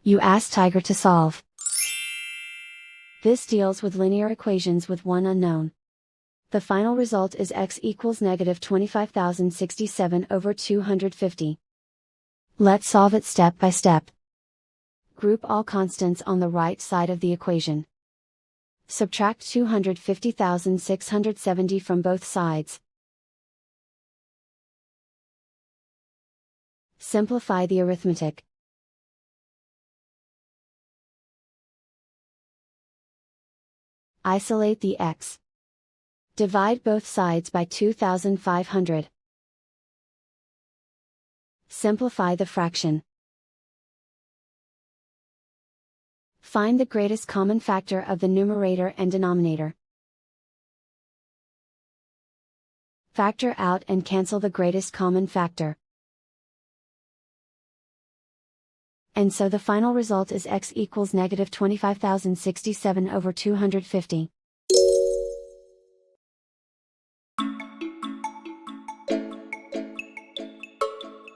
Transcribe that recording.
You ask Tiger to solve. This deals with linear equations with one unknown. The final result is x equals negative 25,067 over 250. Let's solve it step by step. Group all constants on the right side of the equation. Subtract 250,670 from both sides. Simplify the arithmetic. Isolate the x. Divide both sides by 2,500. Simplify the fraction. Find the greatest common factor of the numerator and denominator. Factor out and cancel the greatest common factor. And so the final result is x equals negative 25,067 over 250.